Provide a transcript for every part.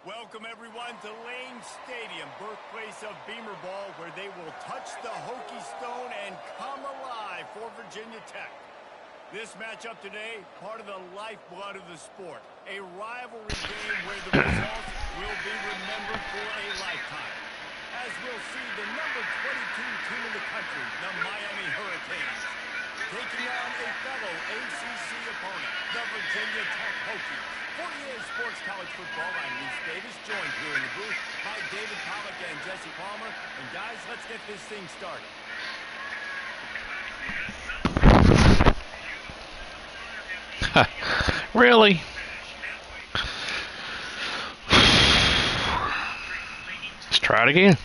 Welcome everyone to Lane Stadium, birthplace of Beamer Ball, where they will touch the Hokie Stone and come alive for Virginia Tech. This matchup today, part of the lifeblood of the sport. A rivalry game where the results will be remembered for a lifetime. As we'll see the number 22 team in the country, the Miami Hurricanes, taking on a fellow ACC opponent, the Virginia Tech Hokies. 48 Sports College Football, I'm Reese Davis, joined here in the booth by David Pollack and Jesse Palmer. And guys, let's get this thing started. Really? Let's try it again.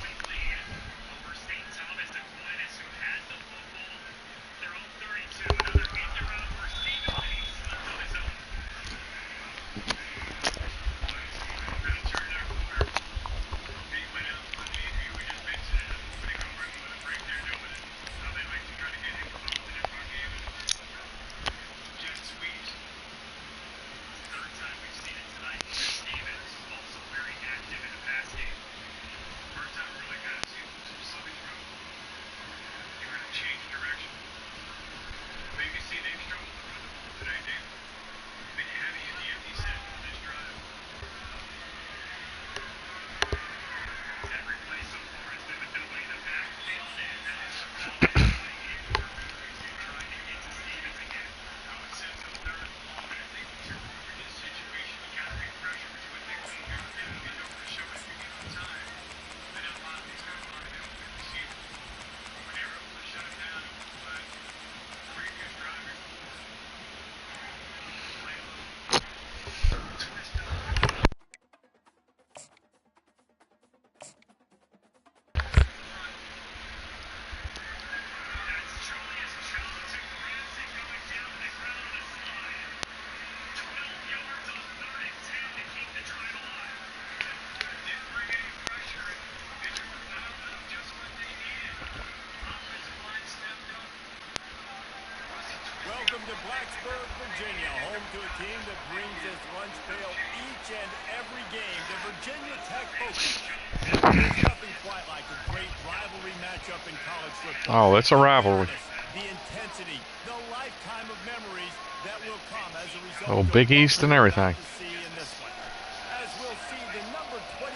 Welcome to Blacksburg, Virginia, home to a team that brings its lunch pail each and every game, the Virginia Tech Hokies. There's nothing quite like a great rivalry matchup in college football. Oh, it's a rivalry. The intensity, the lifetime of memories that will come as a result. Oh, Big East and everything. As we'll see the number 22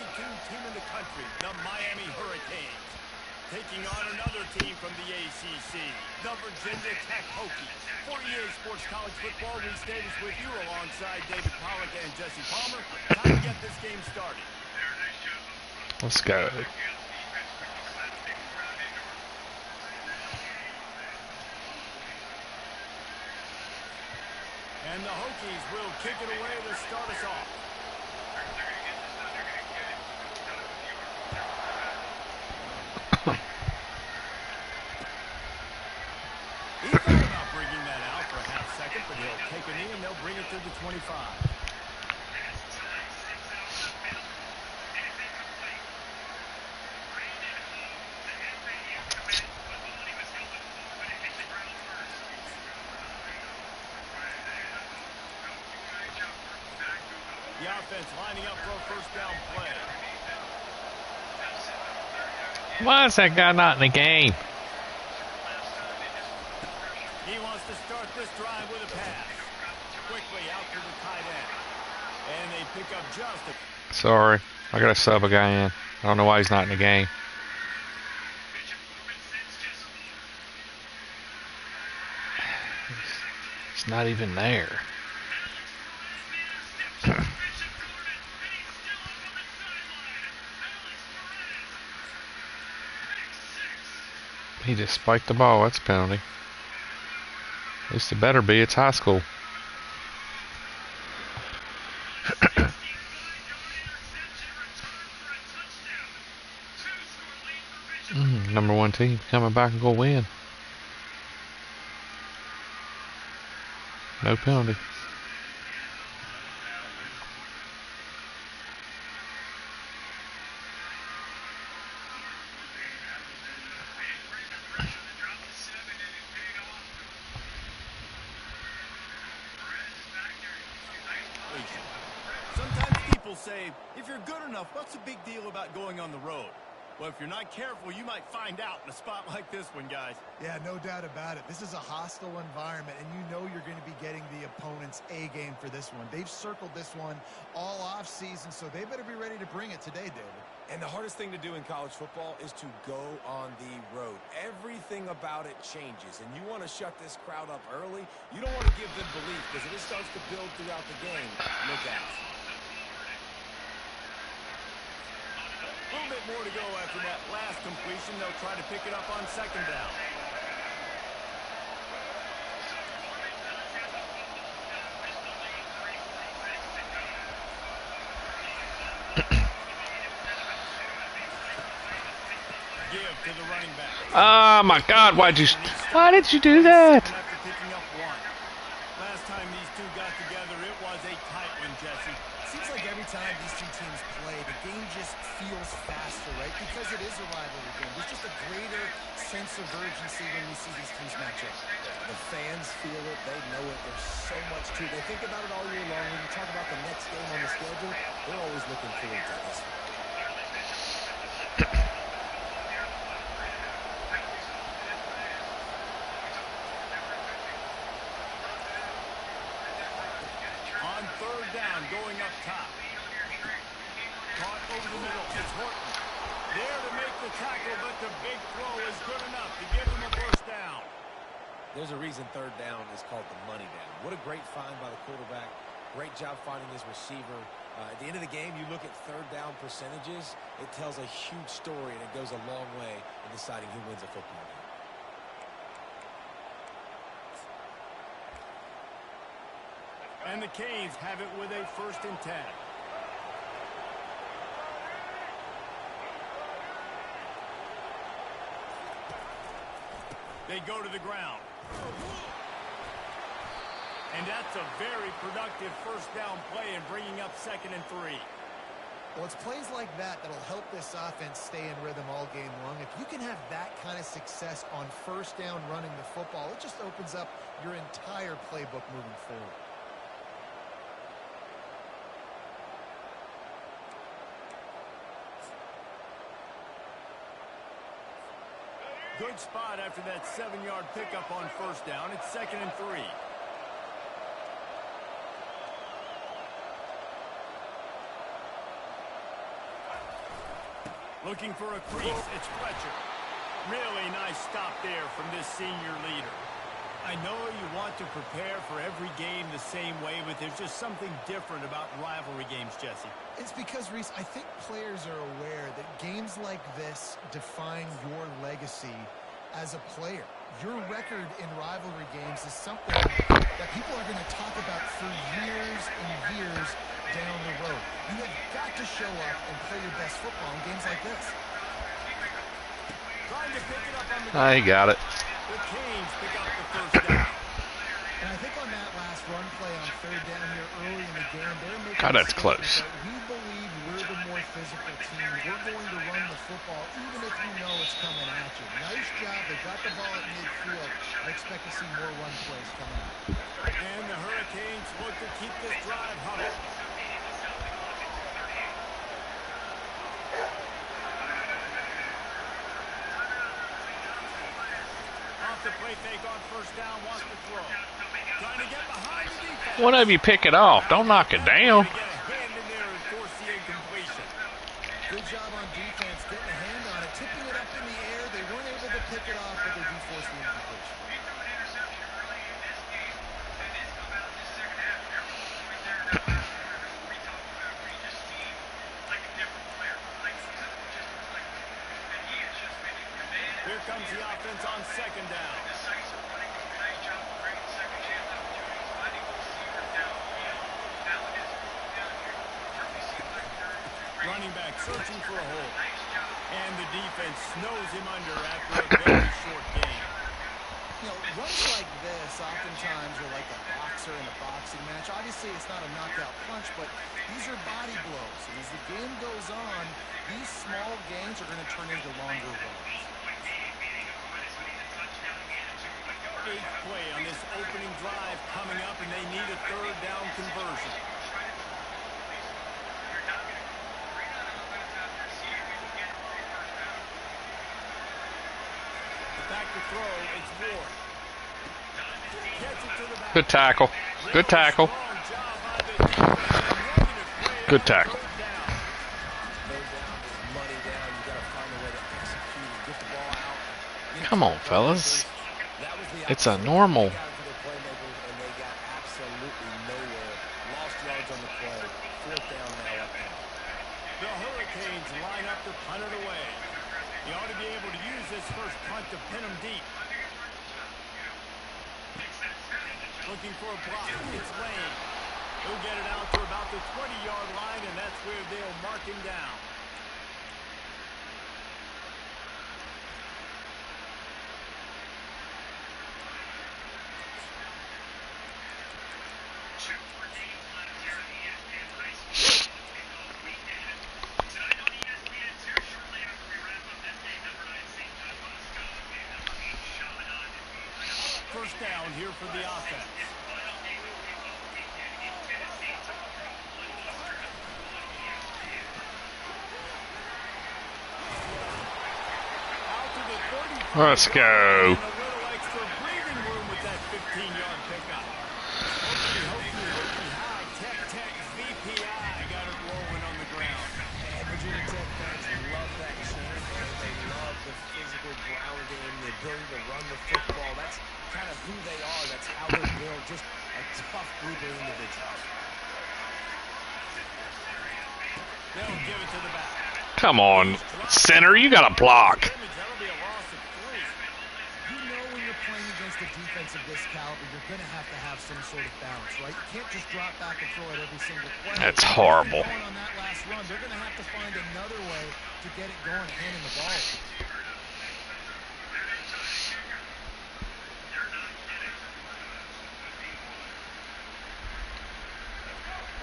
team in the country, the Miami Hurricanes, taking on another team from the ACC, the Virginia Tech Hokies. 48 Sports College Football, Reese Davis with you alongside David Pollack and Jesse Palmer. Time to get this game started. Let's go. And the Hokies will kick it away to start us off. He thought about bringing that out for a half second, but he'll take a knee and they'll bring it to the 25. The offense lining up for a first down play. Why is that guy not in the game? He wants to start this drive with a pass. Quickly out to the tight end. And they pick up just a... Sorry, I got to sub a guy in. I don't know why he's not in the game. He's not even there. He just spiked the ball. That's a penalty. At least it better be. It's high school. Number one team coming back and go win. No penalty. say, if you're good enough, what's the big deal about going on the road? Well, if you're not careful, you might find out in a spot like this one, guys. Yeah, no doubt about it. This is a hostile environment, and you know you're going to be getting the opponent's A game for this one. They've circled this one all offseason, so they better be ready to bring it today, David. And the hardest thing to do in college football is to go on the road. Everything about it changes, and you want to shut this crowd up early. You don't want to give them belief, because if it starts to build throughout the game, look out. A little bit more to go after that last completion. They'll try to pick it up on second down. Give to the running back. Oh my God! Why did you do that? After picking up one. Last time these two got together, it was a tight one, Jesse. Seems like every time these two teams play, the game just feels faster, right? Because it is a rivalry game. There's just a greater sense of urgency when we see these teams match up. The fans feel it. They know it. There's so much to it. They think about it all year long. When you talk about the next game on the schedule, they're always looking forward to this. On third down, going up top. Caught over the middle. It's Horton. There to make the tackle, but the big throw is good enough to give him a first down. There's a reason third down is called the money down. What a great find by the quarterback. Great job finding his receiver. At the end of the game, you look at third down percentages. It tells a huge story, and it goes a long way in deciding who wins a football game. And the Canes have it with a 1st and 10. They go to the ground. And that's a very productive first down play in bringing up 2nd and 3. Well, it's plays like that that'll help this offense stay in rhythm all game long. If you can have that kind of success on first down running the football, it just opens up your entire playbook moving forward. Good spot after that 7-yard pickup on first down. It's 2nd and 3. Looking for a crease. It's Fletcher. Really nice stop there from this senior leader. I know you want to prepare for every game the same way, but there's just something different about rivalry games, Jesse. It's because, Reese, I think players are aware that games like this define your legacy as a player. Your record in rivalry games is something that people are going to talk about for years and years down the road. You have got to show up and play your best football in games like this. Trying to pick it up on the I got it. The Canes pick up the first down. And I think on that last run play on third down here early in the game, they're making God, that's a close. statement that we believe we're the more physical team. We're going to run the football even if you know it's coming at you. Nice job. They got the ball at midfield. I expect to see more run plays coming up. And the Hurricanes look to keep this drive humming. Off the play fake on first down, wants to throw. Trying to get behind the defense. One of you pick it off. Don't knock it down. Get a hand in there and force the incompletion. Good job on defense, getting a hand on it, tipping it up in the air. They weren't able to pick it off, but they do force the incompletion. Here comes the offense on second down. Running back searching for a hole. And the defense snows him under after a very short game. You know, runs like this oftentimes are like a boxer in a boxing match. Obviously, it's not a knockout punch, but these are body blows. And as the game goes on, these small gains are going to turn into longer runs. 8th play on this opening drive coming up, and they need a third down conversion. throw. It's Ward. Gets it to the back. Good tackle. Good tackle. Strong job by the defense and negative play Good on tackle. third down. Third down is money down. You got to find a way to execute and get the ball out. Come on, fellas. That was the It's a opposite. normal. They got into their playmakers, and they got absolutely nowhere. Lost yards on the play. Fourth down now up there. The Hurricanes line up to punt it away. You ought to be able to use this first punt to pin them deep. Looking for a block. It's Lane. He'll get it out to about the 20-yard line, and that's where they'll mark him down. First down here for the offense. Out to the 33. Let's go. And a little extra breathing room with that 15-yard pickup. Hokey, high, tech, VPI got it rolling on the ground. And Virginia Tech fans love that chant. They love the physical ground game, the ability to run the football. That's kind of who they are. That's how they're built. Just a tough group of individuals. They'll give it to the back. Come on, center. You got to block. That'll be a loss of 3. You know when you're playing against a defense of this caliber, you're going to have some sort of balance, right? You can't just drop back and throw it every single play. That's If they're horrible. going on that last run, they're going to have to find another way to get it going, handing the ball.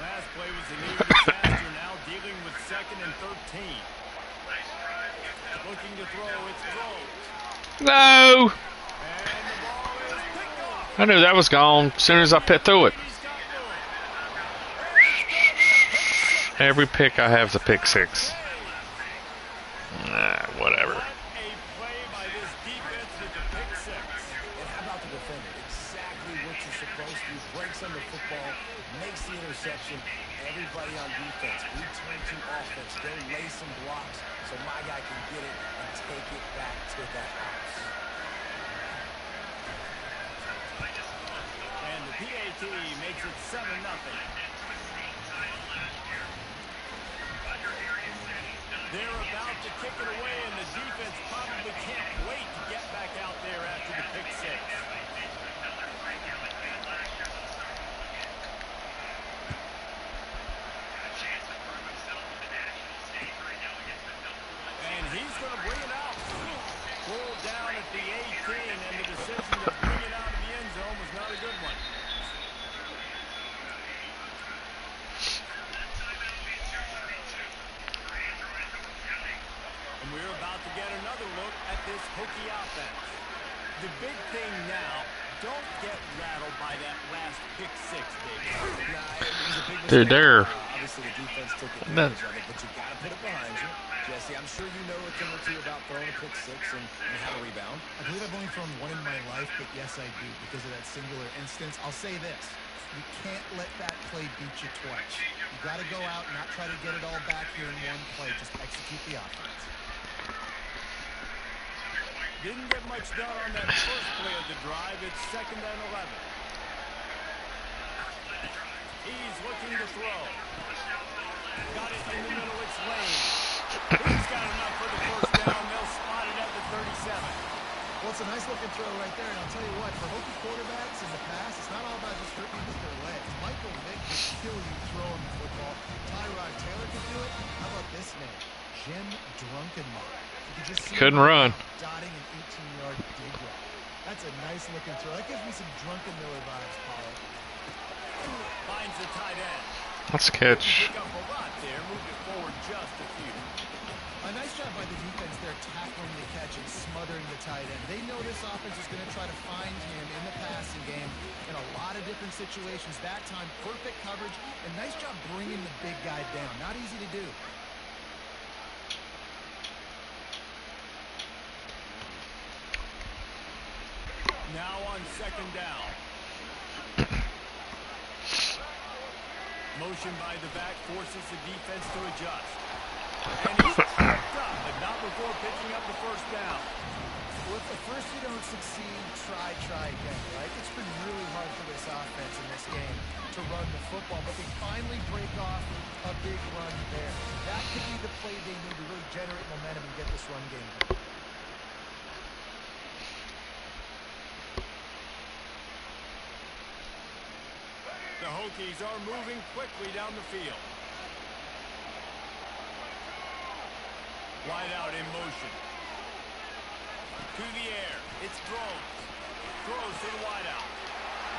Last play was a near disaster. Now dealing with 2nd and 13. Looking to throw. It's thrown. No. And the ball is picked off. I knew that was gone as soon as I pit through it. He's got one. Every pick I have is a pick 6. Whatever. What a play by this defense with the pick 6. And how about the defender? Exactly what you're supposed to do. Breaks on the football, makes the interception. Everybody on defense, we turn to offense. Go lay some blocks so my guy can get it and take it back to that house. And the PAT makes it 7-0. They're about to kick it away, and the defense probably can't wait to get back out there after the pick 6. And he's going to bring it out. Pulled down at the 18, and the decision to bring it out of the end zone was not a good one. And we're about to get another look at this Hokie offense. The big thing now, don't get rattled by that last pick 6, David. Nah, it was a big Dude, mistake. they're Obviously, the defense took advantage of it, but you got to put it behind you. Jesse, I'm sure you know a thing or two about throwing a pick 6 and how to rebound. I believe I've only thrown one in my life, but yes, I do because of that singular instance. I'll say this. You can't let that play beat you twice. You got to go out and not try to get it all back here in one play. Just execute the offense. Didn't get much done on that first play of the drive. It's 2nd and 11. He's looking to throw. Got it in the middle. It's Lane. He's got enough for the first down. They'll spot it at the 37. Well, it's a nice looking throw right there, and I'll tell you what, for Hokie quarterbacks in the past, it's not all about just hurting with their legs. Michael Vick could kill you throwing the football. Tyrod Taylor could do it. How about this name? Jim Drunkenmiller. You could just see Couldn't him run. dotting an 18-yard dig route. That's a nice looking throw. That gives me some Drunkenmiller vibes, Paulo. Finds the tight end. That's a catch. Pick up a lot there. Moved it forward just a few. A nice job by the defense there tackling the catch and smothering the tight end. They know this offense is going to try to find him in the passing game in a lot of different situations. That time, perfect coverage, and nice job bringing the big guy down. Not easy to do. Now on second down. Motion by the back forces the defense to adjust. And he's tripped up, but not before picking up the first down. Well, if at first you don't succeed, try again, right? It's been really hard for this offense in this game to run the football, but they finally break off a big run there. That could be the play they need to really generate momentum and get this run game going. The Hokies are moving quickly down the field. Wide out in motion. To the air. It's throws. Throws to the wide out.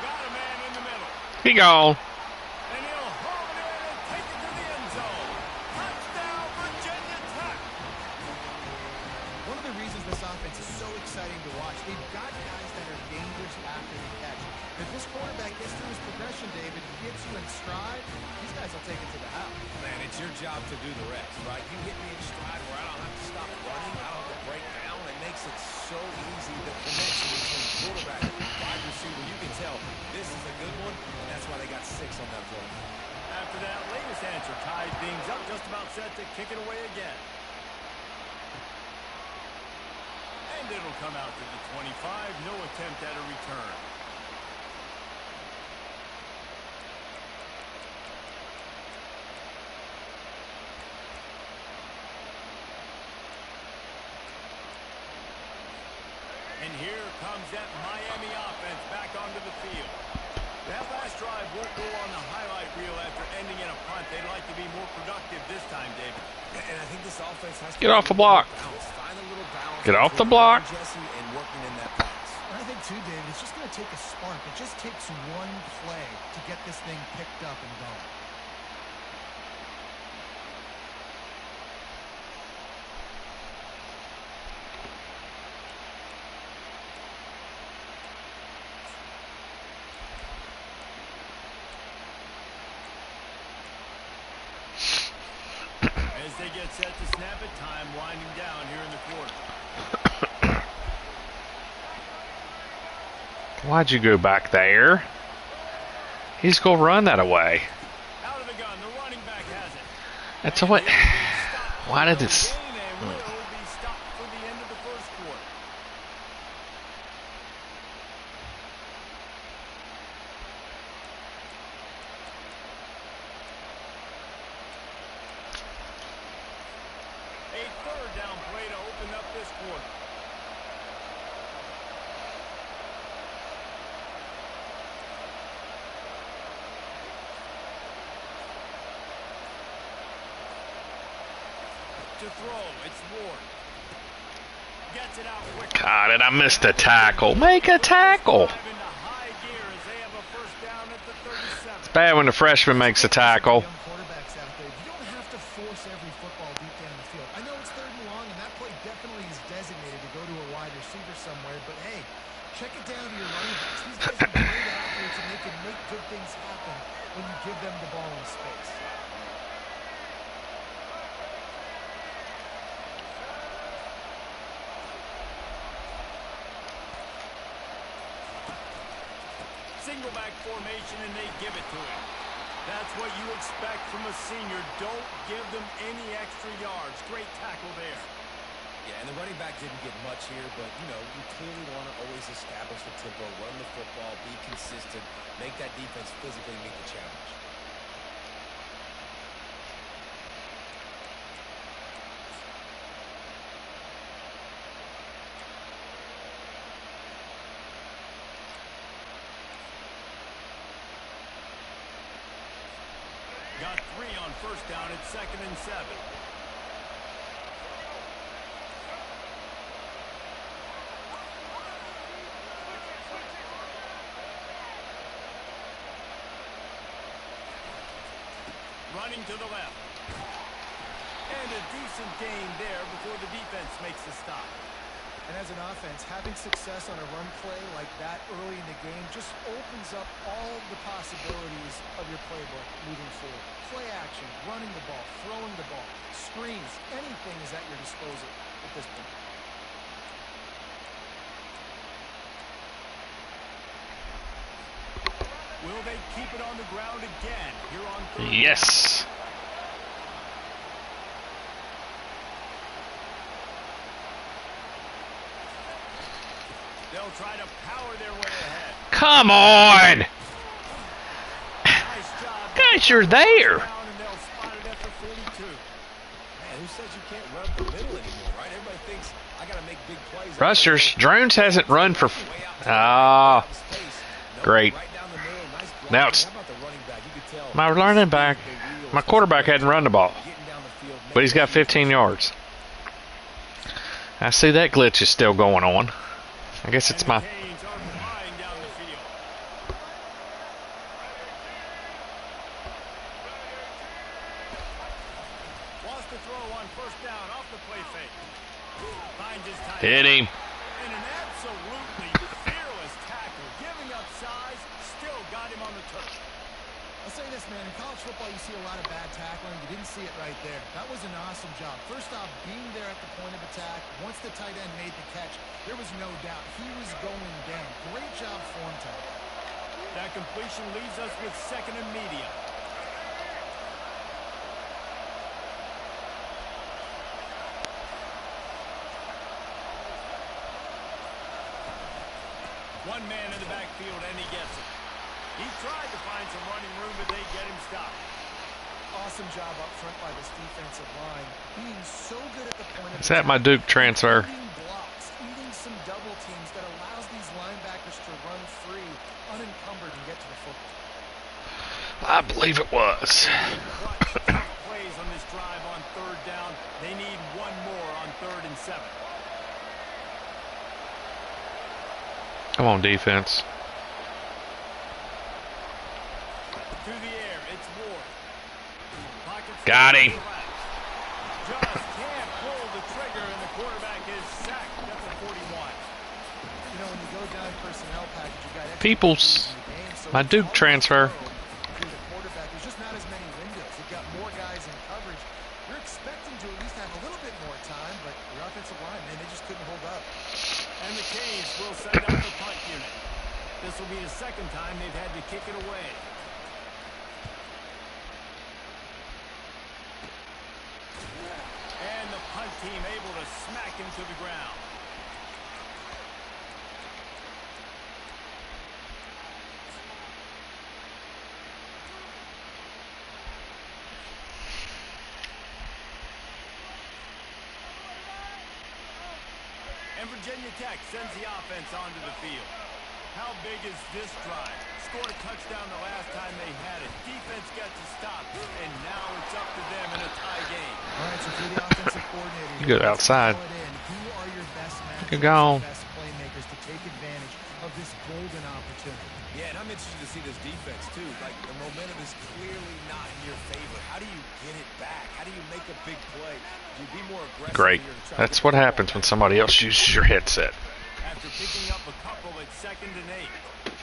Got a man in the middle. He gone. And he'll haul it in and take it to the end zone. Touchdown, Virginia Tech. One of the reasons this offense is so exciting to watch, they've got guys that are dangerous after the catch. If this quarterback gets through his progression, David, gets you in stride, these guys will take it to the house. Man, it's your job to do the rest, right? You hit me in stride where I don't have to stop running, I don't have to break down. It makes it so easy. The connection between quarterback and wide receiver, you can tell this is a good one, and that's why they got 6 on that play. After that latest answer tied things up, just about set to kick it away again. And it'll come out to the 25. No attempt at a return. And here comes that Miami offense back onto the field. That last drive won't go on the highlight reel after ending in a punt. They'd like to be more productive this time, David. And I think this offense has to Get off the block. Find a little balance. Get off the block. Jesse and working in that pass. And I think, too, David, it's just going to take a spark. It just takes one play to get this thing picked up and going. As they get set to snap it, time winding down here in the quarter. Why'd you go back there? He's gonna run that away. Out of the gun, the running back has it. That's what. Why did this? And will be stopped for the end of the first quarter. A third down play to open up this quarter. To throw, it's Ward. Gets it out quickly. God, and I missed a tackle. Make a tackle. Drive into high gear as they have a first down at the 37. It's bad when the freshman makes a tackle. Young quarterbacks out there, you don't have to force every football deep down the field. I know it's 3rd and long, and that play definitely is designated to go to a wide receiver somewhere, but hey, check it down to your running backs. These guys are great athletes, and they can make good things happen when you give them the ball in space. Single back formation, and they give it to him. That's what you expect from a senior. Don't give them any extra yards. Great tackle there. Yeah, and the running back didn't get much here, but, you know, you clearly want to always establish the tempo, run the football, be consistent, make that defense physically meet the challenge. Got 3 on first down at 2nd and 7. Running to the left. And a decent gain there before the defense makes the stop. And as an offense, having success on a run play like that early in the game just opens up all the possibilities of your playbook moving forward. Play action, running the ball, throwing the ball, screens, anything is at your disposal at this point. Will they keep it on the ground again here on third? Yes. They'll try to power their way ahead. Come on. Nice job. Guys, you're there. Down and they'll spot it after 42. Man, who says you can't run up the middle anymore, right? Everybody thinks I got to make big plays. Rushers. Drones hasn't run for... Ah. Great. Now it's... My running back... My quarterback hadn't run the ball. But he's got 15 yards. I see that glitch is still going on. I guess it's my... Hit him. And an absolutely fearless tackle. Giving up size, still got him on the turf. I'll say this, man. In college football, you see a lot of bad tackling. You didn't see it right there. That was an awesome job. First off, being there at the point of attack. Once the tight end made the catch, there was no doubt he was going down. Great job form tackle. That completion leaves us with second and medium. One man in the backfield, and he gets it. He tried to find some running room, but they get him stopped. Awesome job up front by this defensive line. Being so good at the point of Is that my Duke transfer? eating blocks, eating some double teams that allows these linebackers to run free, unencumbered, and get to the football. I believe it was. Clutch, tough plays on this drive on third down. They need one more on 3rd and 7. Come on, defense. To the air, it's Ward. Pockets Got him. just can't pull the trigger, and the quarterback is sacked at the 41. You know, when you go down personnel package, you got extra Peoples. in the game, so My it's Duke hard to transfer. throw to the quarterback. There's just not as many windows. You've got more guys in coverage. You're expecting to at least have a little bit more time, but your offensive line, man, they just couldn't hold up. And the Canes will send out the punt unit. This will be the second time they've had to kick it away. And the punt team able to smack him to the ground. And Virginia Tech sends the offense onto the field. How big is this drive? Scored a touchdown the last time they had it. Defense got to stop, and now it's up to them in a tie game. All right, so for the offensive coordinator, You go outside. who are your best You matchups, go. best playmakers to take advantage of this golden opportunity? Yeah, and I'm interested to see this defense, too. Like, the momentum is clearly not in your favor. How do you get it back? How do you make a big play? Do you be more aggressive? Great. here to try to That's get what the ball happens when back? somebody else uses your headset. After picking up a couple at 2nd and 8.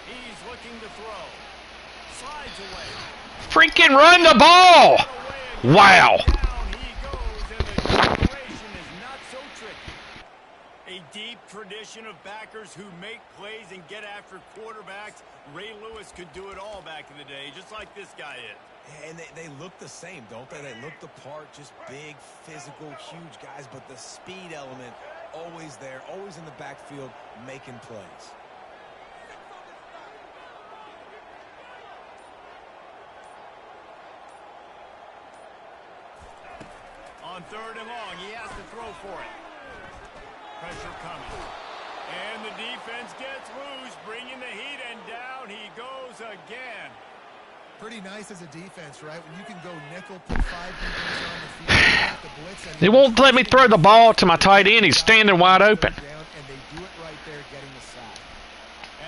He's looking to throw. Slides away. Freaking run the ball! Wow. Down he goes, and the separation is not so tricky. A deep tradition of backers who make plays and get after quarterbacks. Ray Lewis could do it all back in the day, just like this guy is. And they look the same, don't they? They look the part, just big, physical, huge guys, but the speed element always there, always in the backfield, making plays. On 3rd and long, he has to throw for it. Pressure coming. And the defense gets loose, bringing the heat, and down he goes again. Pretty nice as a defense, right? When you can go nickel, put 5 defenders on the field, you have to blitz, and They won't let me throw the ball to my tight end. He's standing wide open. And they do it right there, getting the sack.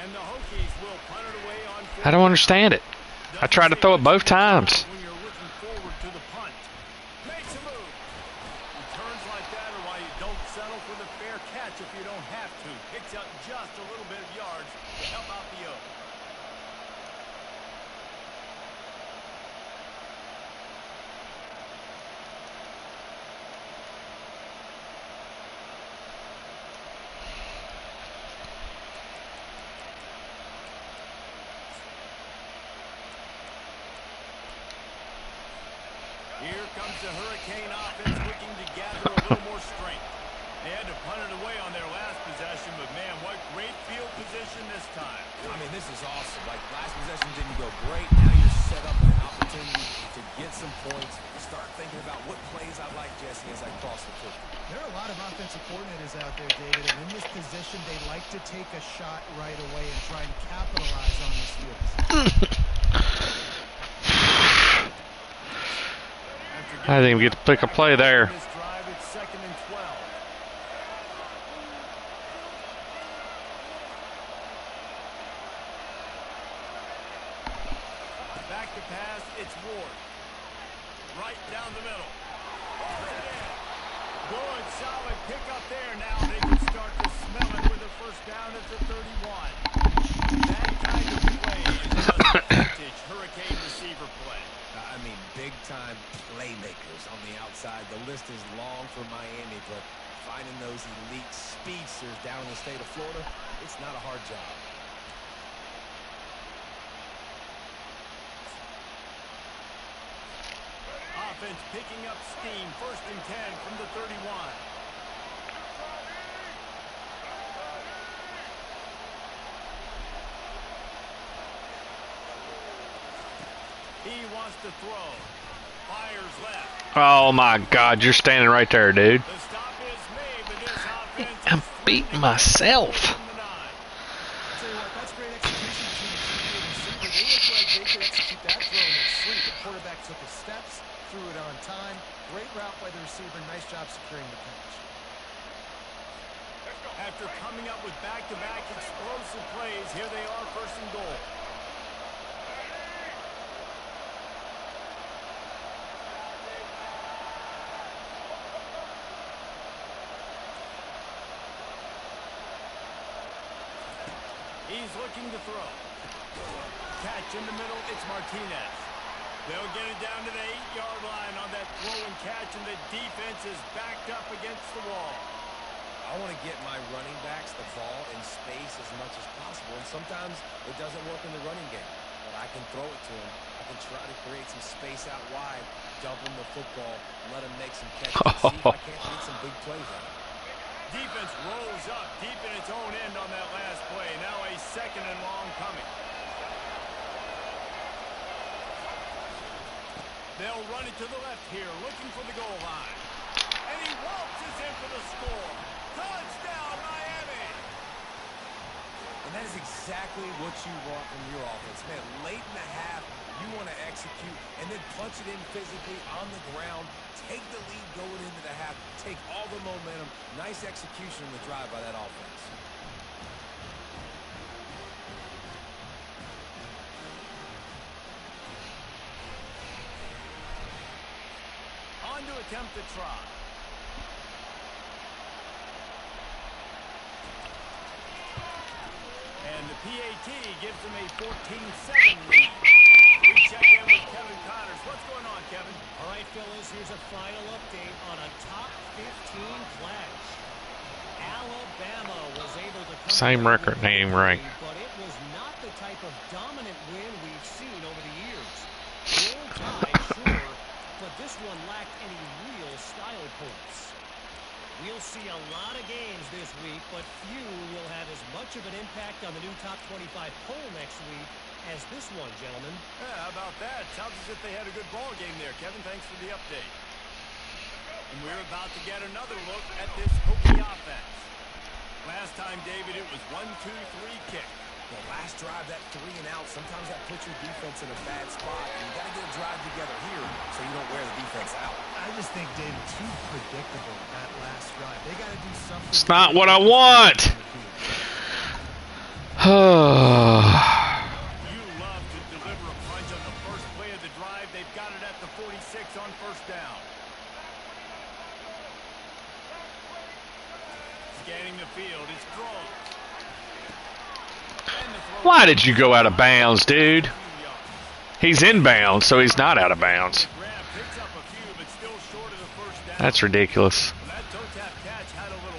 And the Hokies will punt it away on 4th I don't understand it. I tried to throw it both times. when you're looking forward to the punt. Makes a move. Returns like that are why you don't settle for the fair catch if you don't have to. Picks up just a little bit of yards to help out the O. comes the Hurricane offense looking to gather a little more strength. They had to punt it away on their last possession, but man, what great field position this time. I mean, this is awesome. Like, last possession didn't go great. Now you're set up with an opportunity to get some points. Start thinking about what plays I like, Jesse, as I cross the field. There are a lot of offensive coordinators out there, David, and in this position, they like to take a shot right away and try and capitalize on this field position. I didn't even get to pick a play there. This drive, it's 2nd and 12. Back to pass, it's Ward. Right down the middle. Good, solid pick up there. Now they can start to smell it with a first down at the 31. That kind of play is just vintage Hurricane receiver play. I mean, big-time playmakers on the outside. The list is long for Miami, but finding those elite speedsters down in the state of Florida, it's not a hard job. Offense picking up steam. 1st and 10 from the 31. He wants to throw. Fires left. Oh my God, you're standing right there, dude. The stop is made, but this offense I'm beating myself. from the 9. I'll tell you what, that's great execution between the receiver. They look like they could execute that throw in their sleep. The quarterback took his steps, threw it on time. Great route by the receiver. Nice job securing the catch. After coming up with back-to-back explosive plays, here they are, 1st and goal. He's looking to throw. Catch in the middle, it's Martinez. They'll get it down to the 8-yard line on that throw and catch, and the defense is backed up against the wall. I want to get my running backs the ball in space as much as possible, and sometimes it doesn't work in the running game. But I can throw it to them. I can try to create some space out wide, dump them the football, let them make some catches, and see if I can't get some big plays out of it. Defense rose up deep in its own end on that last play. Now a 2nd and long coming. They'll run it to the left here, looking for the goal line. And he waltzes in for the score. Touchdown, Miami! And that is exactly what you want from your offense. Man, late in the half, you want to execute and then punch it in physically on the ground. Take the lead going into the half. Take all the momentum. Nice execution in the drive by that offense. On to attempt the try. And the PAT gives them a 14-7 lead. We check in with Kevin Connors. What's going on, Kevin? All right, fellas, here's a final update on a top 15 clash. Alabama was able to come Same record name, right? but it was not the type of dominant win we've seen over the years. Full tie, sure, but this one lacked any real style points. We'll see a lot of games this week, but few will have as much of an impact on the new top 25 poll next week as this one, gentlemen. Yeah, how about that? Sounds as if they had a good ball game there, Kevin. Thanks for the update. And we're about to get another look at this Hokie offense. Last time, David, it was 1-2-3 kick. The last drive, that 3 and out, sometimes that puts your defense in a bad spot. And you got to get a drive together here so you don't wear the defense out. I just think, David, too predictable that last drive. They got to do something. It's not what I want. You love to deliver a punch on the first play of the drive. They've got it at the 46 on 1st down. Scanning the field, it's thrown. Why did you go out of bounds, dude? He's in bounds, so he's not out of bounds. That's ridiculous.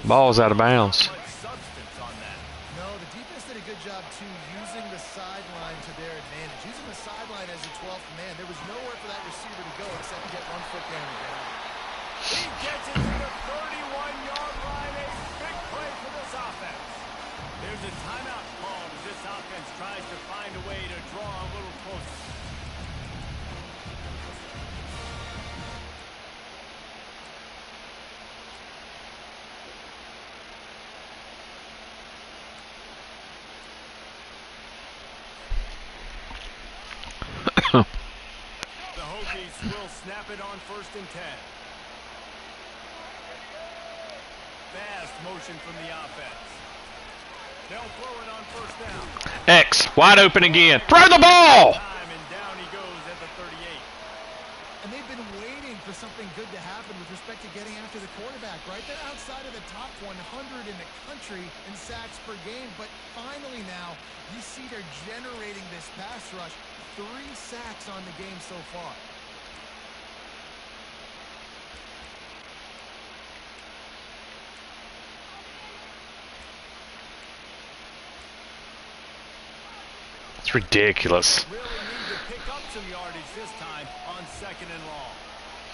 Ball's out of bounds. No, the defense did a good job to using the sideline to their advantage. Using the sideline as a 12th man. There was nowhere for that receiver to go except get 1 foot down the ground. He gets it to the 31-yard line. A big play for this offense. There's a timeout called as this offense tries to find a way to draw a little closer. The Hokies will snap it on 1st and 10. Fast motion from the offense. They'll throw it on 1st down. X, wide open again. Throw the ball! And down he goes at the 38. And they've been waiting for something good to happen with respect to getting after the quarterback, right? They're outside of the top 100 in the country in sacks per game, but finally now you see they're generating this pass rush. 3 sacks on the game so far. It's ridiculous. Really need to pick up some yardage this time on 2nd and long.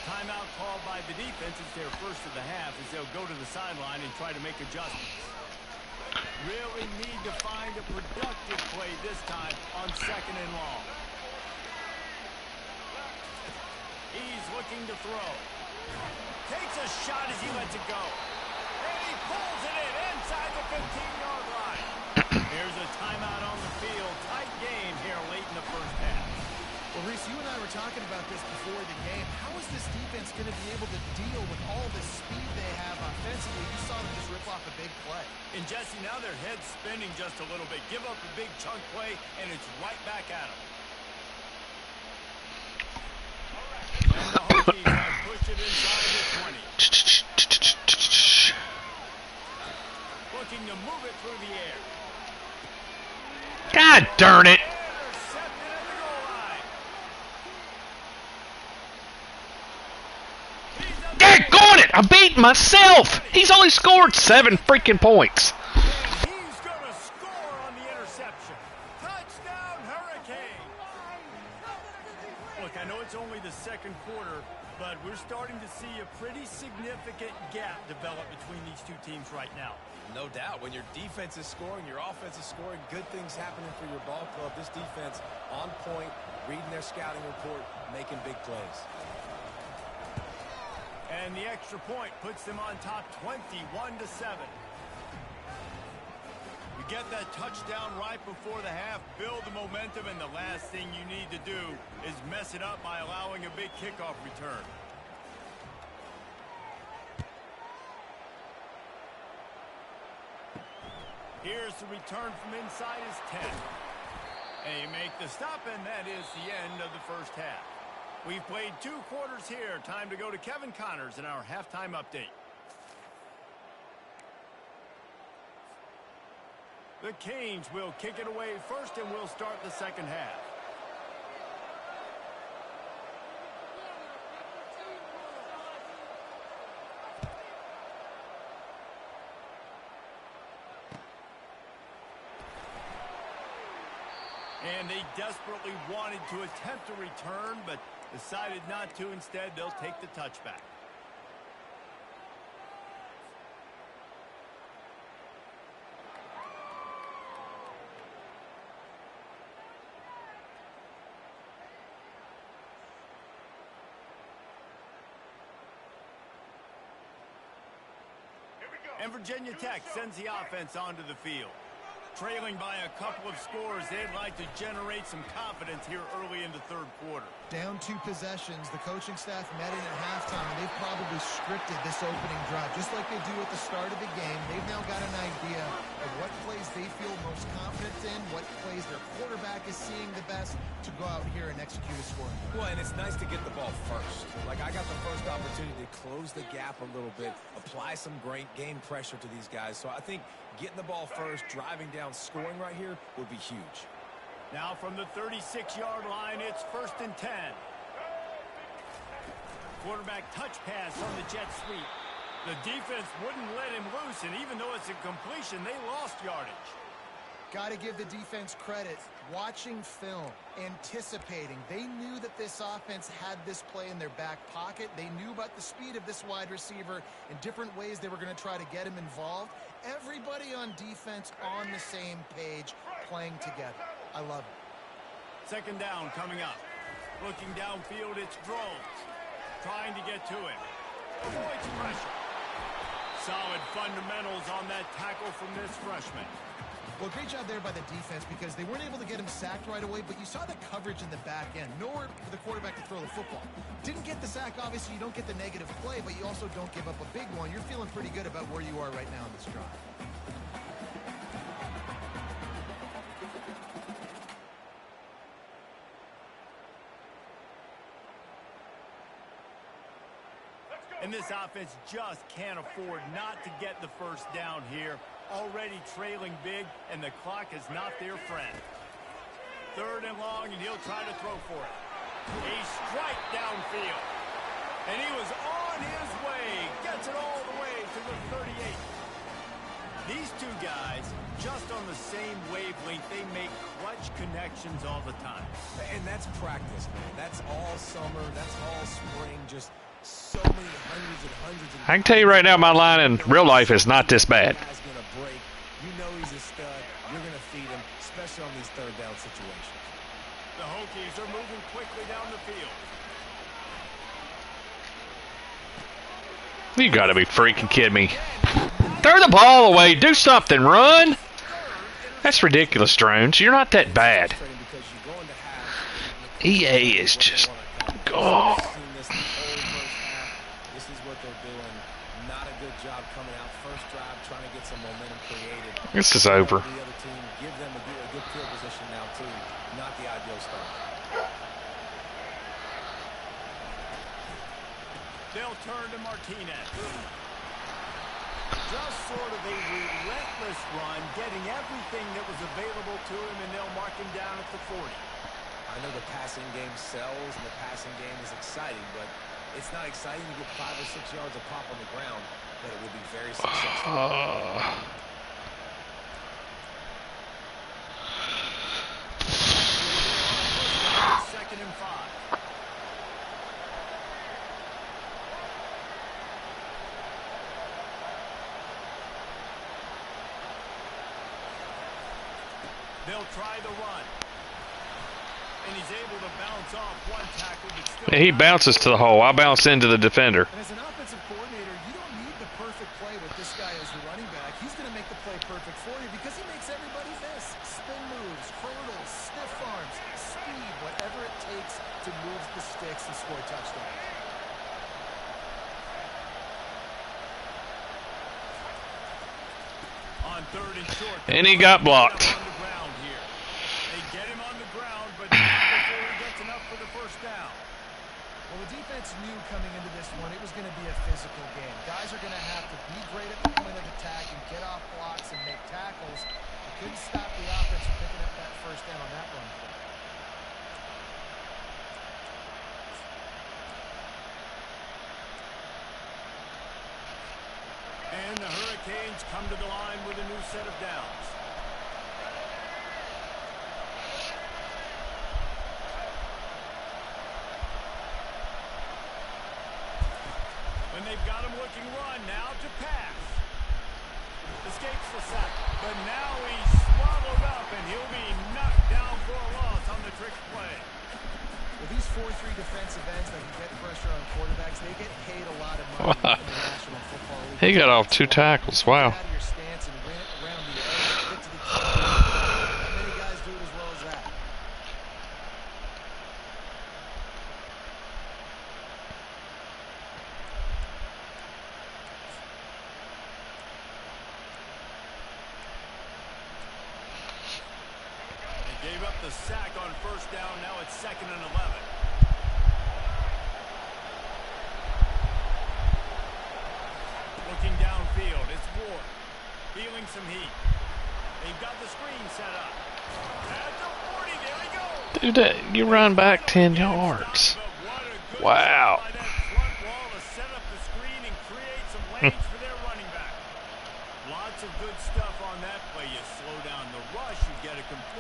Timeout called by the defense. It's their first of the half as they'll go to the sideline and try to make adjustments. Really need to find a productive play this time on 2nd and long. He's looking to throw. Takes a shot as he lets it go. And he pulls it in inside the 15-yard line. Here's a timeout on the field. Tight game here late in the first half. Well, Reese, you and I were talking about this before the game. How is this defense going to be able to deal with all the speed they have offensively? You saw them just rip off a big play. And Jesse, now their head's spinning just a little bit. Give up a big chunk play, and it's right back at them. And the Hokies have pushed it inside the 20. Looking to move it through the air. God darn it. Intercepted at the goal line. Daggone it! I beat myself! He's only scored 7 freaking points. And he's going to score on the interception. Touchdown, Hurricane. Look, I know it's only the 2nd quarter, but we're starting to see a pretty significant gap develop between these two teams right now. No doubt. When your defense is scoring, your offense is scoring, good things happening for your ball club. This defense on point, reading their scouting report, making big plays. And the extra point puts them on top 21-7. You get that touchdown right before the half, build the momentum, and the last thing you need to do is mess it up by allowing a big kickoff return. Here's the return from inside his 10. And you make the stop, and that is the end of the first half. We've played 2 quarters here. Time to go to Kevin Connors in our halftime update. The Canes will kick it away first, and we'll start the second half. And they desperately wanted to attempt a return, but decided not to. Instead, they'll take the touchback. And Virginia Tech sends the offense onto the field. Trailing by a couple of scores, they'd like to generate some confidence here early in the 3rd quarter. Down 2 possessions, the coaching staff met in at halftime, and they've probably scripted this opening drive. Just like they do at the start of the game, they've now got an idea of what plays they feel most confident in, what plays their quarterback is seeing the best to go out here and execute a scoring. Well, and it's nice to get the ball first. Like, I got the first opportunity to close the gap a little bit, apply some great game pressure to these guys. So I think getting the ball first, driving down, scoring right here would be huge. Now from the 36-yard line, it's 1st and 10. Quarterback touch pass on the jet sweep. The defense wouldn't let him loose, and even though it's a completion, they lost yardage. Got to give the defense credit. Watching film, anticipating. They knew that this offense had this play in their back pocket. They knew about the speed of this wide receiver and different ways they were going to try to get him involved. Everybody on defense on the same page, playing together. I love it. Second down coming up. Looking downfield, it's Drones. Trying to get to him. Avoids pressure. Solid fundamentals on that tackle from this freshman. Well, great job there by the defense because they weren't able to get him sacked right away, but you saw the coverage in the back end. Nowhere for the quarterback to throw the football. Didn't get the sack, obviously you don't get the negative play, but you also don't give up a big one. You're feeling pretty good about where you are right now in this drive. And this offense just can't afford not to get the first down here. Already trailing big, and the clock is not their friend. Third and long, and he'll try to throw for it. A strike downfield. And he was on his way. Gets it all the way to the 38. These two guys, just on the same wavelength, they make clutch connections all the time. And that's practice, man. That's all summer. That's all spring. Just so many hundreds and hundreds of... I can tell you right now, my line in real life is not this bad. Break. You know he's a stud. You're going to feed him, especially on these third down situations. The Hokies are moving quickly down the field. You got to be freaking kidding me. Throw the ball away. Do something. Run. That's ridiculous, Drones. You're not that bad. EA is just... Oh. This is over. Give them a good field position now, too. Not the ideal start. They'll turn to Martinez. Just sort of a relentless run, getting everything that was available to him, and they'll mark him down at the 40. I know the passing game sells, and the passing game is exciting, but it's not exciting to get 5 or 6 yards of pop on the ground, but it will be very successful. Second and 5. They'll try the run. And he's able to bounce off one tackle, but still... He bounces to the hole. I bounce into the defender. And as an offensive coordinator, you don't need the perfect play with this guy as your running back. He's going to make the play perfect for you because he makes everybody miss. Spin moves, hurdles, stiff arms, speed, whatever it takes to move the sticks and score touchdowns. On third and short. And he got blocked. They get him on the ground, but not before he gets enough for the first down. Well, the defense knew coming into this one it was going to be a physical game. Guys are going to have to be great at the point of attack and get off blocks and make tackles. They couldn't stop the offense from picking up that first down on that run play. And the Hurricanes come to the line with a new set of downs. When they've got him looking run, now to pass. Escapes the sack, but now he's swallowed up, and he'll be knocked down for a loss on the trick play. With these 4-3 defensive ends that can get pressure on quarterbacks, they get paid a lot of money in the National Football League. He got off 2 tackles. Wow. Get out of your stance and win it around the edge, get to the key. Not many guys do it as well as that. They gave up the sack on first down. Now it's 2nd and 11. Looking downfield, it's Ward. Feeling some heat. They've got the screen set up. At the 40, there he goes. Dude, you run back 10 yards. Wow. By that front wall to set up the screen and create some lanes for their running back. Lots of good stuff on that play. You slow down the rush,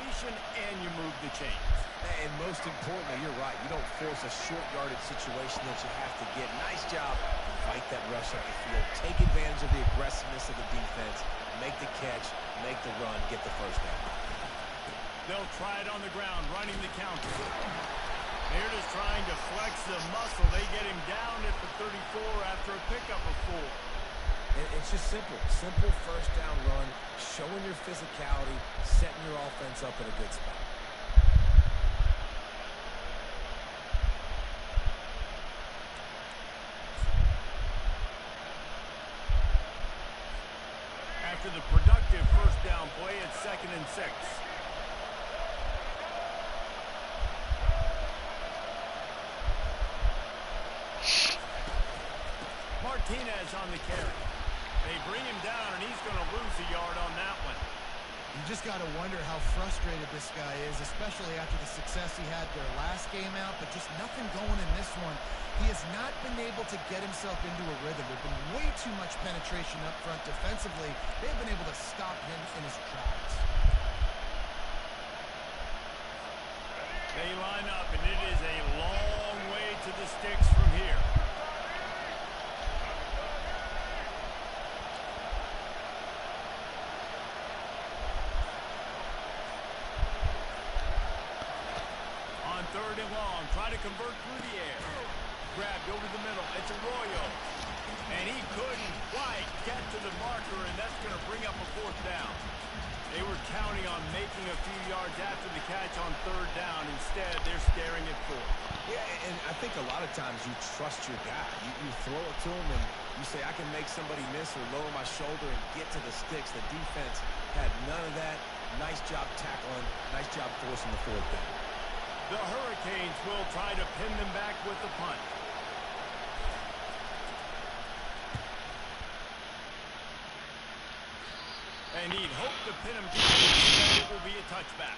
separation, and you move the chains. And most importantly, you're right. You don't force a short yardage situation that you have to get. Nice job. Fight that rush up the field. Take advantage of the aggressiveness of the defense. Make the catch. Make the run. Get the first down. They'll try it on the ground, running the counter. They're just trying to flex the muscle. They get him down at the 34 after a pickup of 4. It's just simple. Simple first down run. Showing your physicality. Setting your offense up in a good spot. After the productive first down play, it's 2nd and 6. Martinez on the carry. They bring him down, and he's going to lose a yard on that one. You just got to wonder how frustrated this guy is, especially after the success he had their last game out, but just nothing going in this one. He has not been able to get himself into a rhythm. There's been way too much penetration up front defensively. They've been able to stop him in his tracks. They line up, and it is a long way to the sticks from here. On 3rd and long, try to convert through the air. Grabbed over the middle. It's Arroyo. And he couldn't quite get to the marker, and that's going to bring up a 4th down. They were counting on making a few yards after the catch on 3rd down. Instead, they're staring at 4. Yeah, and I think a lot of times you trust your guy. You throw it to him, and you say, I can make somebody miss or lower my shoulder and get to the sticks. The defense had none of that. Nice job tackling. Nice job forcing the 4th down. The Hurricanes will try to pin them back with the punt. And he'd hope to pin him down. Instead, it will be a touchback.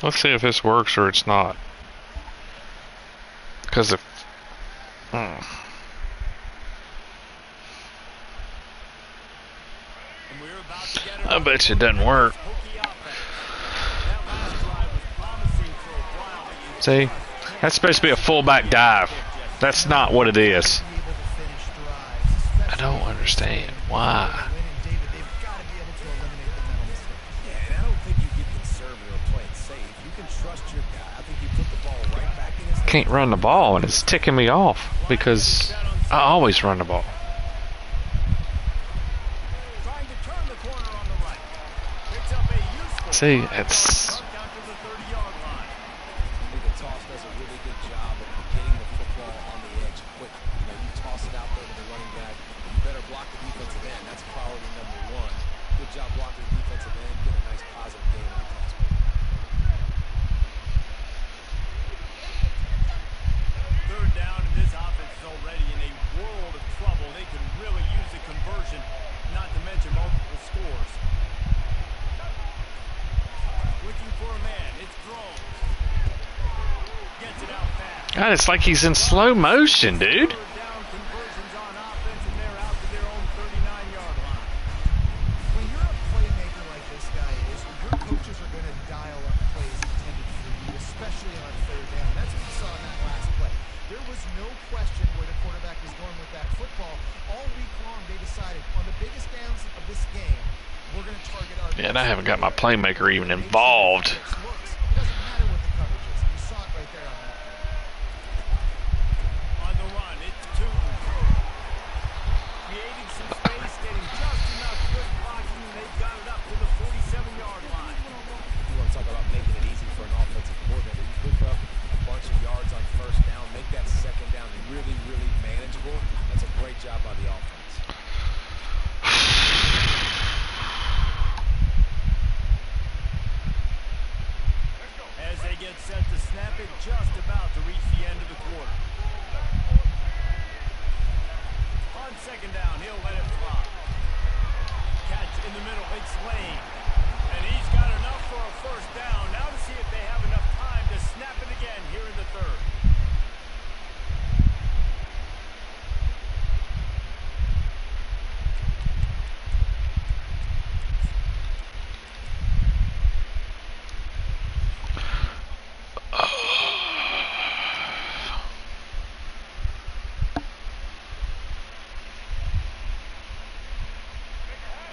Let's see if this works or it's not. Because if... I bet you it doesn't work. See? That's supposed to be a fullback dive. That's not what it is. I don't understand why. Can't run the ball, and it's ticking me off because I always run the ball. See, it's... God, it's like he's in slow motion, dude. Yeah, and I haven't got my playmaker even involved.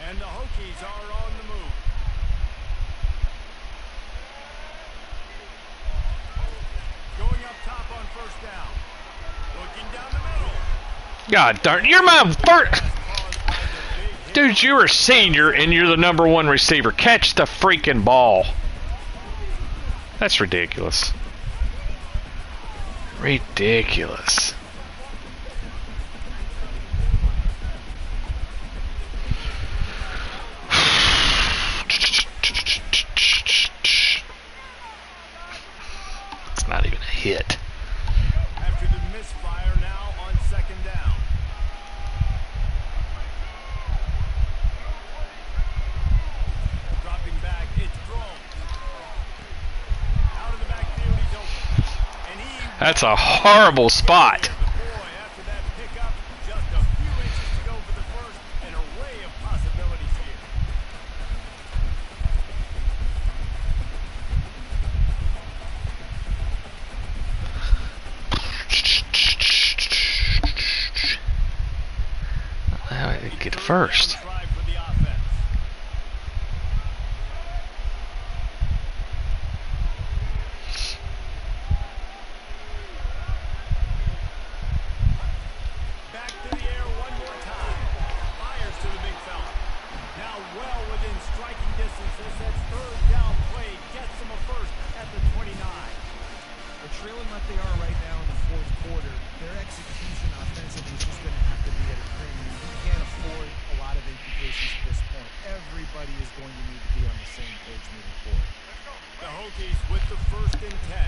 And the Hokies are on the move. Going up top on first down. Looking down the middle. God darn, you're my first. Dude, you're a senior and you're the #1 receiver. Catch the freaking ball. That's ridiculous. Ridiculous. It's not even a hit. After the misfire now on second down. Dropping back, it's thrown. Out of the backfield, he's open. And That's a horrible spot. the boy after that pickup, just a few inches to go for the first, an array of possibilities here. I didn't get first. Try for the offense. Back to the air one more time. Fires to the big fella. Now well within striking distance as that third down play gets him a first at the 29. They're trailing like they are right now in the fourth quarter. Their execution offensively is just going to have to be at a premium. You can't afford a lot of implications at this point. Everybody is going to need to be on the same page moving forward. The Hokies with the first and 10.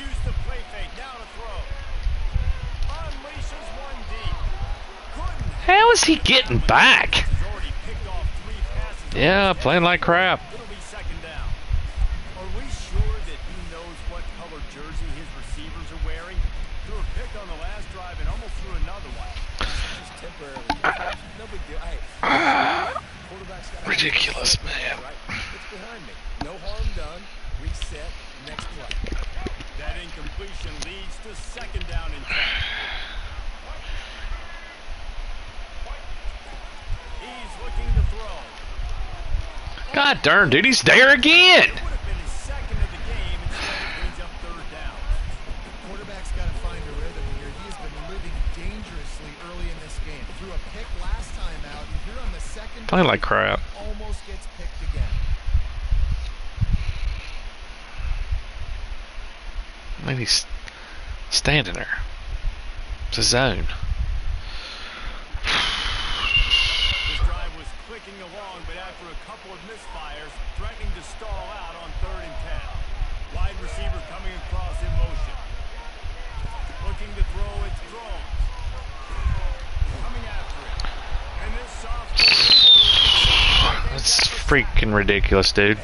Use the play fake, now to throw. Unleashes one deep. How is he getting back? Has already picked off 3 passes. Yeah, playing like crap. It'll be second down. Are we sure that he knows what color jersey his receivers are wearing? Threw a pick on the last drive and almost threw another one. Just temporarily. No big deal. Hey, quarterback's got Ridiculous, man. Right? It's behind me. No harm done. Reset. Next play. That incompletion leads to second down and 10. He's looking to throw. God darn, dude, he's there again. It would have been his second of the game. Instead, it brings up third down. Quarterback's got to find a rhythm here. He has been living dangerously early in this game. Threw a pick last time out, and here on the second Playing like crap. almost gets picked again. I mean, he's standing there. It's a zone. This drive was clicking along, but after a couple of misfires, threatening to stall out on third and 10. Wide receiver coming across in motion. Looking to throw, it's thrown. Coming after it. And this sophomore... That's freaking ridiculous, dude.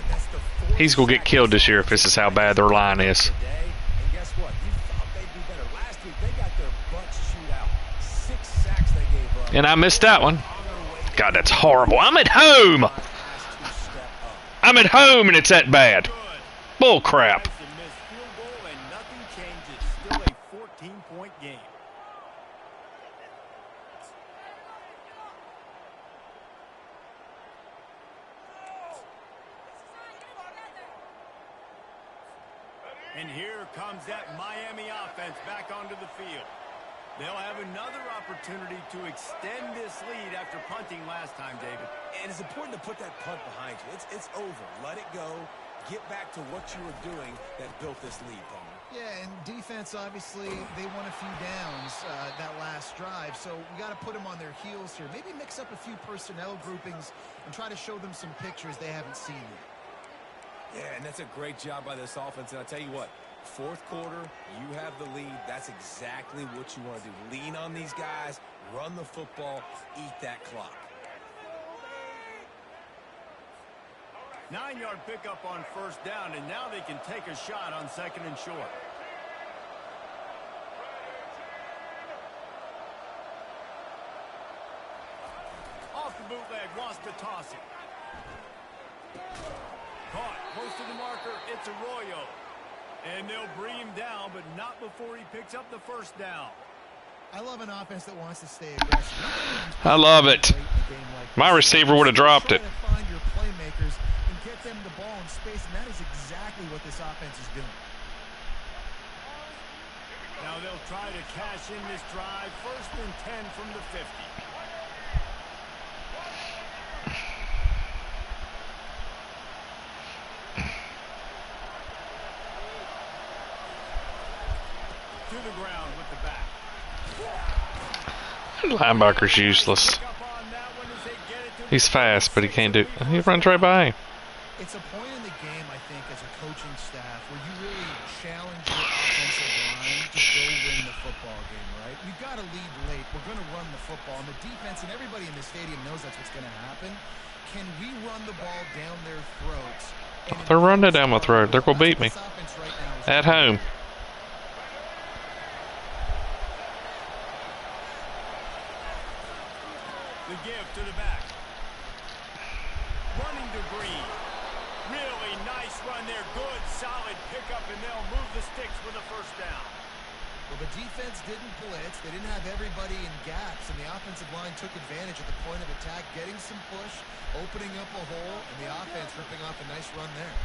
He's going to get killed this year if this is how bad their line is. And guess what? You thought they'd do better. Last week, they got their butts chewed out. 6 sacks they gave up. And I missed that one. God, that's horrible. I'm at home. I'm at home and it's that bad. Bull crap. Missed field goal and nothing changes. Still a 14-point game. And here comes that Miami offense back onto the field. They'll have another opportunity to extend this lead after punting last time, David. And it's important to put that punt behind you. It's over. Let it go. Get back to what you were doing that built this lead, Palmer. Yeah, and defense, obviously, they won a few downs that last drive, so we got to put them on their heels here. Maybe mix up a few personnel groupings and try to show them some pictures they haven't seen yet. Yeah, and that's a great job by this offense. And I'll tell you what, fourth quarter, you have the lead. That's exactly what you want to do. Lean on these guys, run the football, eat that clock. 9-yard pickup on first down, and now they can take a shot on second and short. Off the bootleg, wants to toss it. Caught, close to the marker, it's Arroyo. And they'll bring him down, but not before he picks up the first down. I love an offense that wants to stay aggressive. I love it. My receiver would have dropped it. Find your playmakers and get them the ball in space, and that is exactly what this offense is doing. Now they'll try to cash in this drive. 1st and 10 from the 50. To the ground with the back. Linebacker's useless. He's fast, but he can't do. He runs right by. It's a point in the game, I think, as a coaching staff, where you really challenge your offensive line to go win the football game, right? We've got to lead late. We're going to run the football. And the defense and everybody in the stadium knows that's what's going to happen. Can we run the ball down their throats? They're running it down my throat. They're going to beat me. At home. The give to the back. Running to Green. Really nice run there. Good, solid pickup, and they'll move the sticks with a 1st down. Well, the defense didn't blitz. They didn't have everybody in gaps, and the offensive line took advantage at the point of attack, getting some push, opening up a hole, and the offense ripping off a nice run there.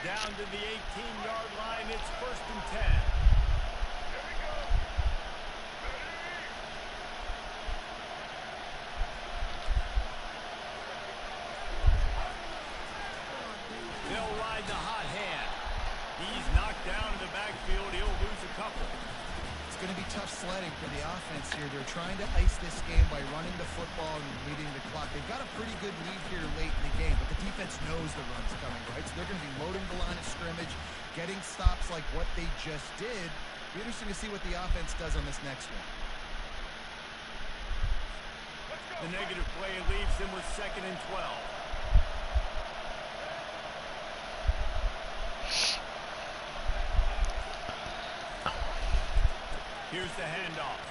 Down to the 18-yard line. It's 1st and 10. They'll ride the hot hand. He's knocked down in the backfield. He'll lose a couple. It's going to be tough sledding for the offense here. They're trying to ice this game by running the football and leading the clock. They've got a pretty good lead here late in the game, but the defense knows the run's coming, right? So they're going to be loading the line of scrimmage, getting stops like what they just did. Be interesting to see what the offense does on this next one. The negative play leaves them with 2nd and 12. Here's the handoff.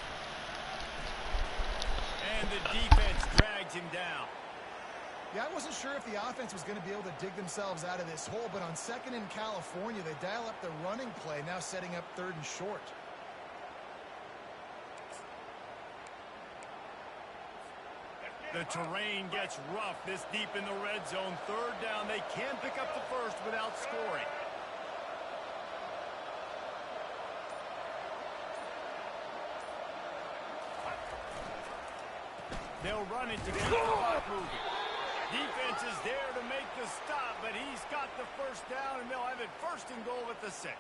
And the defense drags him down. Yeah, I wasn't sure if the offense was going to be able to dig themselves out of this hole, but on 2nd in California, they dial up the running play, now setting up 3rd and short. The terrain gets rough this deep in the red zone. 3rd down. They can pick up the 1st without scoring. They'll run it to get the clock moving. Defense is there to make the stop, but he's got the 1st down, and they'll have it 1st and goal at the 6.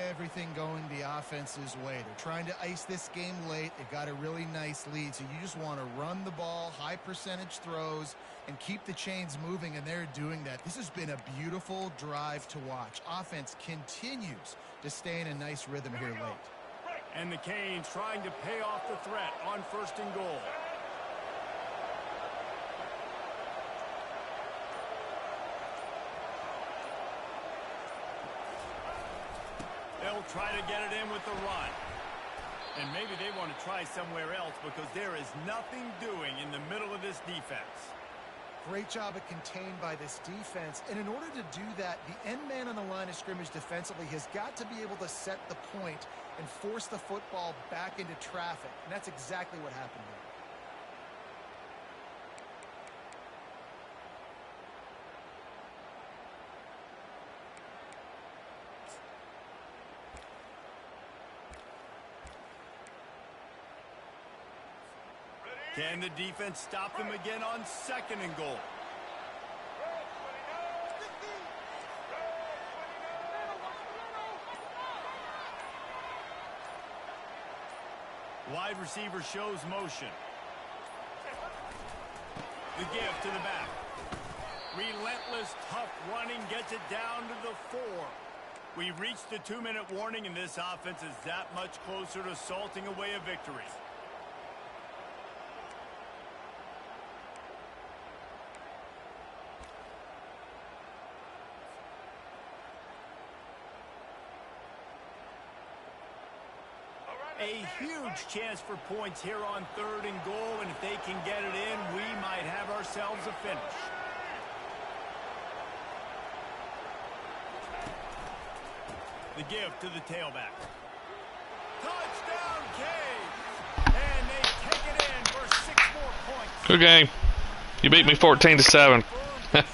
Everything going the offense's way. They're trying to ice this game late. They've got a really nice lead, so you just want to run the ball, high percentage throws, and keep the chains moving, and they're doing that. This has been a beautiful drive to watch. Offense continues to stay in a nice rhythm here late. And the Canes trying to pay off the threat on 1st and goal. They'll try to get it in with the run. And maybe they want to try somewhere else because there is nothing doing in the middle of this defense. Great job of contained by this defense. And in order to do that, the end man on the line of scrimmage defensively has got to be able to set the point and force the football back into traffic. And that's exactly what happened here. Can the defense stop them again on 2nd and goal? Wide receiver shows motion. The give to the back. Relentless, tough running gets it down to the 4. We've reached the 2-minute warning, and this offense is that much closer to salting away a victory. A huge chance for points here on 3rd and goal, and if they can get it in, we might have ourselves a finish. The give to the tailback. Touchdown, Cave! And they take it in for 6 more points. Good game. You beat me 14-7. That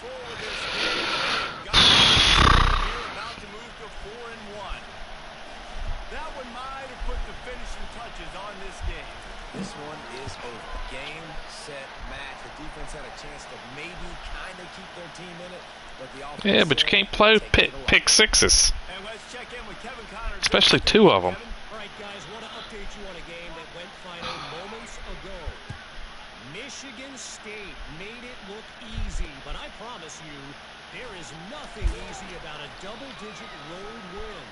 one might have put the finishing touches on this game. This one is over. Game, set, match. The defense had a chance to maybe kind of keep their team in it, but the offense. Yeah, but you can't play pick sixes. And let's check in with Kevin Connors. Especially 2 of them. All right, guys, want to update you on a game that went final moments ago. Michigan State made it look easy, but I promise you, there is nothing easy about a double-digit road win.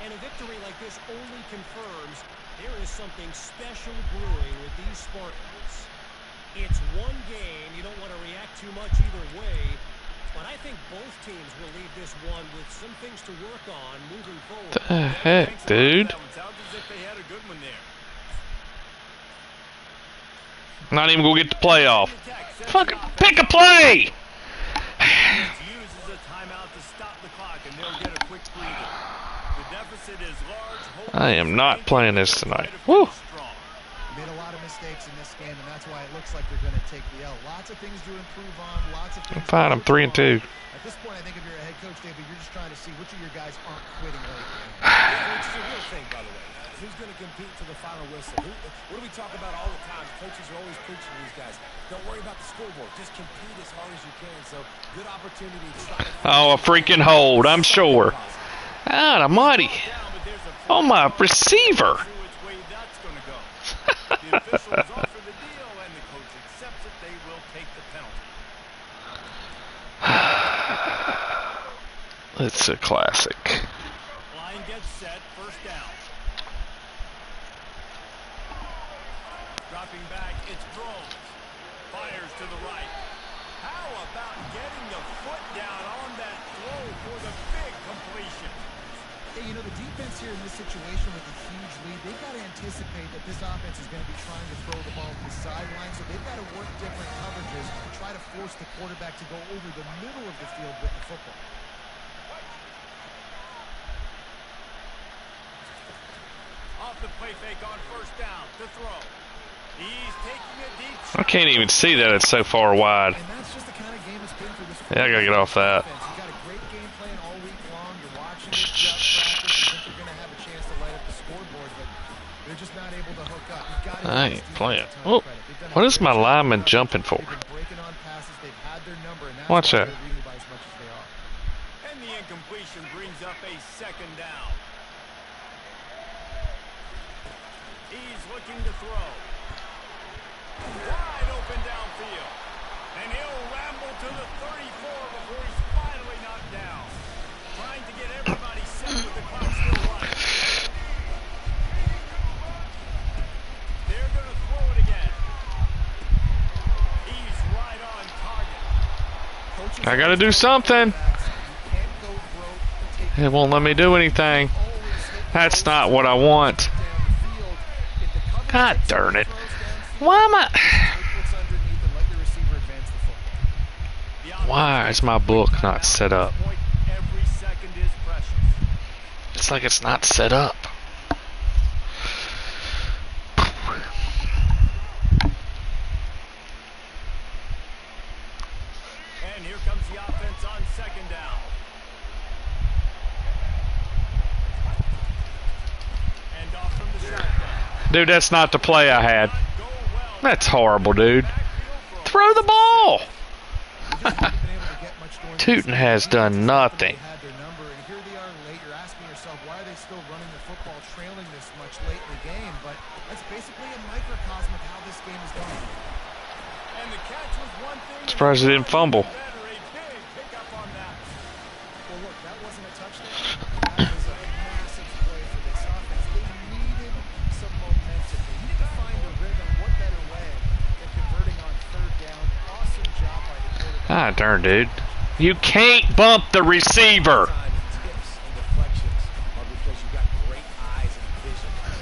And a victory like this only confirms there is something special brewing with these Spartans. It's one game. You don't want to react too much either way, but I think both teams will leave this one with some things to work on moving forward. The heck, dude? Sounds as if they had a good one there. Not even gonna get the playoff. Fucking pick a play! Uses a timeout to stop the clock, and they'll get a quick breather. The deficit is large. I am not playing this tonight. Woo! Made a lot of mistakes in this game, and that's why it looks like they're going to take the L. Lots of things to improve on. Lots of things. I'm fine. I'm 3-2. At this point, I think if you're a head coach, David, you're just trying to see which of your guys aren't quitting late. Which is a real thing, by the way. Who's going to compete to the final whistle? What do we talk about all the time? Coaches are always preaching to these guys. Don't worry about the scoreboard. Just compete as hard as you can. So, good opportunity to try to... Oh, a freaking hold, I'm sure. Ah, almighty. Oh, my receiver. The officials offer the deal, and the coach accepts it. They will take the penalty. It's a classic. Line gets set, first down. Dropping back, it's Drones. Fires to the right. How about getting the foot down on that throw for the big completion? Hey, you know, the defense here in this situation with a huge lead, they've got to anticipate that this offense is going to be trying to throw the ball to the sideline, so they've got to work different coverages to try to force the quarterback to go over the middle of the field with the football. Off the play fake on first down to throw. He's taking a deep shot. I can't even see that it's so far wide. And that's just the kind of game it's been for this. Yeah, I gotta get off that. You got a great game plan all week long. You're watching it throughout practice. You think you're going to have a chance to light up the scoreboard, but they're just not able to hook up. You've got to I ain't playing. Oh, what is my lineman jumping for? They've been breaking on passes. They've had their number, and that's Watch why that. they're leading by as much as they are. And the incompletion brings up a second down. He's looking to throw. Wide open downfield. And he'll ramble to the 34 before he's finally knocked down. Trying to get everybody set with the clock still running. They're going to throw it again. He's right on target. I gotta do something. It won't let me do anything. That's not what I want. God darn it. Why am I... Why is my book not set up? Every second is precious. It's like it's not set up. And here comes the offense on second down. And off from the shotgun. Dude, that's not the play I had. That's horrible, dude. Throw the ball! Tootin has done nothing. Had their number, and here they are late. You're asking yourself, why are they still running the football, trailing this much late in the game? But that's basically a microcosm of how this game is going. And the catch was one thing. Surprised he didn't fumble. Better, a big pickup on that. Well, look, that wasn't a touchdown. That was a massive play for this offense. They needed some momentum. They needed to find a rhythm. What better way than converting on third down? Awesome job by the quarterback. Ah, darn, dude. You can't bump the receiver.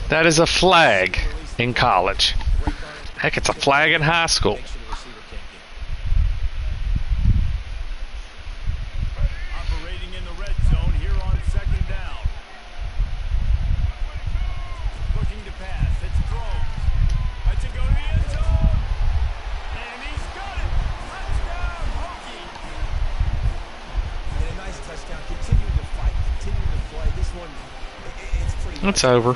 That is a flag in college. Heck, it's a flag in high school. Operating in the red zone here on second down. continue to fight, continue to play. This one, it's pretty It's over.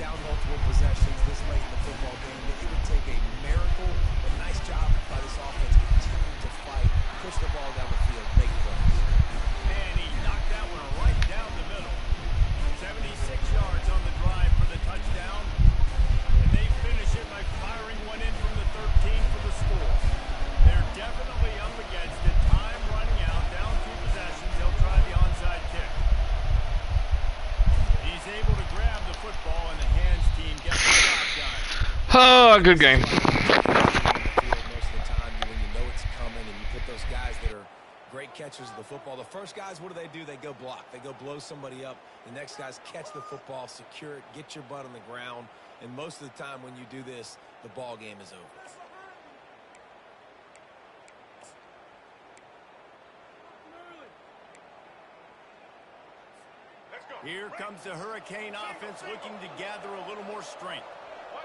Down multiple possessions this late in the football game. It would take a miracle. A nice job by this offense continuing to fight, push the ball down the field, make plays. And he knocked that one right down the middle. 76 yards on the drive for the touchdown. And they finish it by firing one in from the 13 for the score. They're definitely up against it. Time running out, down 2 possessions. They'll try the onside kick. He's able to grab the football, and the hands team gets the job done. Oh, good game. Most of the time, when you know it's coming and you put those guys that are great catchers of the football, the first guys, what do? They go block. They go blow somebody up. The next guys catch the football, secure it, get your butt on the ground. And most of the time when you do this, the ball game is over. Here comes the Hurricane offense looking to gather a little more strength.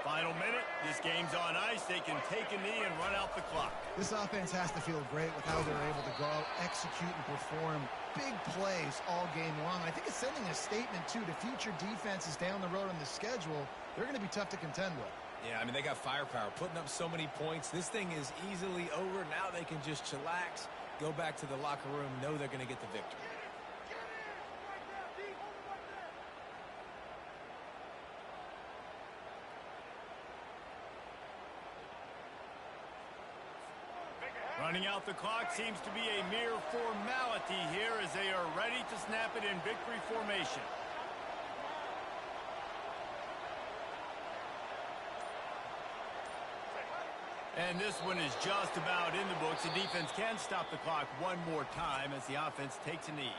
Final minute, this game's on ice. They can take a knee and run out the clock. This offense has to feel great with how they're able to go out, execute, and perform big plays all game long. I think it's sending a statement, too, to future defenses down the road on the schedule. They're going to be tough to contend with. Yeah, I mean, they got firepower, putting up so many points. This thing is easily over. Now they can just chillax, go back to the locker room, know they're going to get the victory. Running out the clock seems to be a mere formality here as they are ready to snap it in victory formation. And this one is just about in the books. The defense can stop the clock one more time as the offense takes a knee.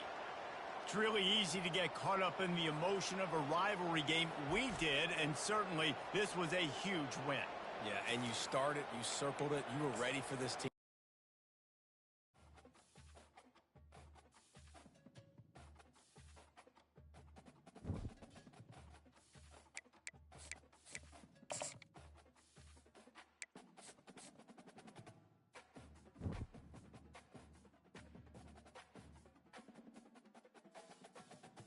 It's really easy to get caught up in the emotion of a rivalry game. We did, and certainly this was a huge win. Yeah, and you started, you circled it, you were ready for this team.